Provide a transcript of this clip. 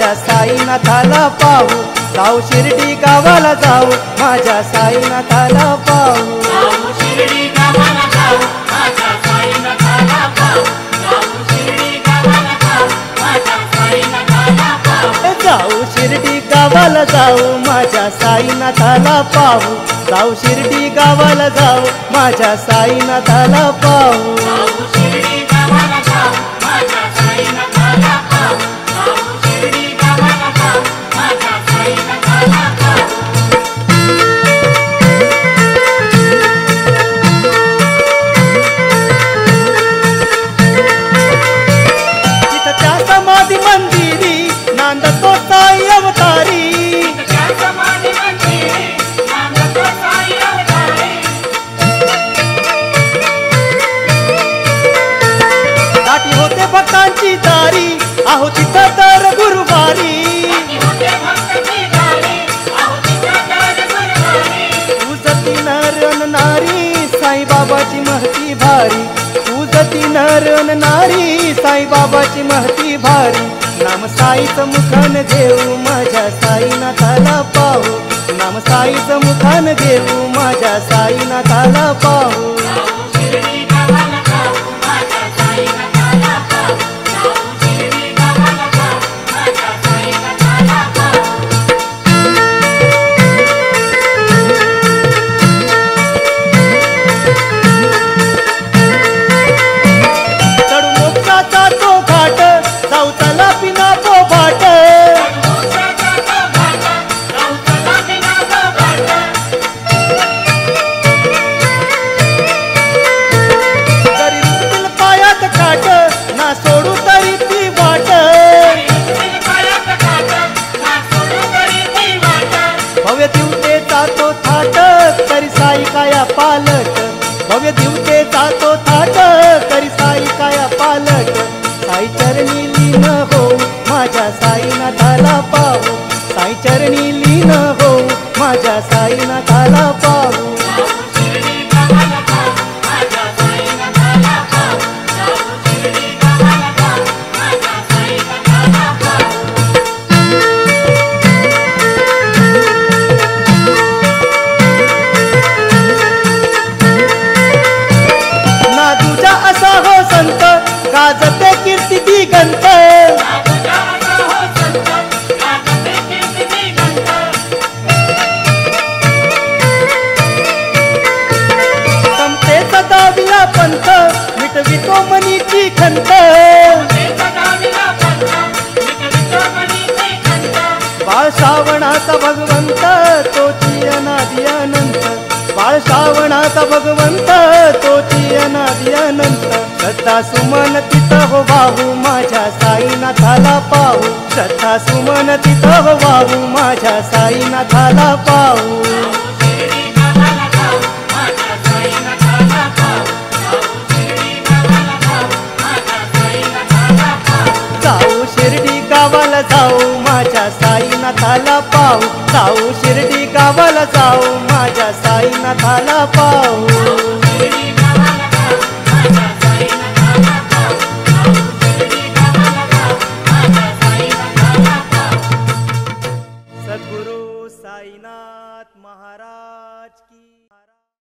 माझ्या साईनाथाला पाहू, जाऊ शिर्डी गावाला जाऊ, माझ्या साईनाथाला पाहू, जाऊ शिर्डी गावाला जाऊ, माझ्या साईनाथाला पाहू, जाऊ शिर्डी गावाला जाऊ, माझ्या साईनाथाला पाहू, जाऊ शिर्डी गावाला जाऊ, माझ्या साईनाथाला पाहू, जाऊ शिर्डी गावाला जाऊ, माझ्या साईनाथाला पाहू, जाऊ शिर्डी गावाला जाऊ, माझ्या साईनाथाला पाहू, जाऊ शिर्डी गावाला जाऊ, माझ्या साईनाथाला पाहू. तिथं त्या समाधी मंदिरी नांदतो साई अवतारी, त्या समाधी मंदिरी नांदतो साई अवतारी, दाटी होते भक्तांची दारी, आहो तिथं दर गुरुवारी, होते भक्तांची दारी, आहो तिथं दर गुरुवारी, पूजती नर अन नारी, साईबाबाची महती भारी, पूजती नर अन नारी, साईबाबाची महती भारी, नाम साईचं मुखान घेऊ, माझ्या साईनाथाला पाहू, नाम साईचं मुखान घेऊ, माझ्या साईनाथाला पाहू, जाऊ शिर्डी गावाला जाऊ, माझ्या साईनाथाला पाहू, जाऊ शिर्डी गावाला जाऊ, माझ्या साईनाथाला पाहू. चढू मोक्षाचा तो घाट, जाऊ चला पिना पोभाट, मोक्षाचा तो घाट, जाऊ चला बिना तो घाट, तरी रुतील पायात काट, ना सोडू तरी ती वाट, बिन पायात घाट, ना सोडू तरी ती वाट, भव्य दिवटे जातो थाट, तरी साई काया पालट, भव्य दिवटे जातो थाट, तरी साई काया पालट, साई चरणी लीन हो, माझ्या साईनाथाला पाहू, साई चरणी लीन हो, माझ्या साईनाथाला पाहू, जाऊ शिर्डी गावाला जाऊ, माझ्या साईनाथाला पाहू, जाऊ शिर्डी गावाला जाऊ, माझ्या साईनाथाला पाहू. ना तुझा असा हो संत, गाजते कीर्ती दिगंत, तुझा असा हो संत, गाजते कीर्ती दिगंत, संपते सदा विला पंथ, मिटवितो मनीची खंत, ते सदाविला पंथ, विकवितो मनीची खंत, बाळ श्रावणाचा भगवंत, तोची अनादि अनंत, बाळ श्रावणाचा भगवंत, तोची अनादि अनंत, श्रद्धा सुमन तिथं हो वाहू, माझ्या साईनाथाला पाहू, श्रद्धा सुमन तिथं हो वाहू, माझ्या साईनाथाला पाहू, शिर्डी गावाला जाऊ, माझ्या साईनाथाला पाहू, जाऊ शिर्डी गावाला जाऊ, माझ्या साईनाथाला पाहू, जाऊ शिर्डी गावाला जाऊ, माझ्या साईनाथाला पाहू, जाऊ शिर्डी गावाला जाऊ, माझ्या साईनाथाला पाहू, शिर्डी गावाला जाऊ, माझ्या साईनाथाला पाहू, जाऊ शिर्डी गावाला जाऊ, माझ्या साईनाथाला पाहू. सद्गुरु साईनाथ महाराज की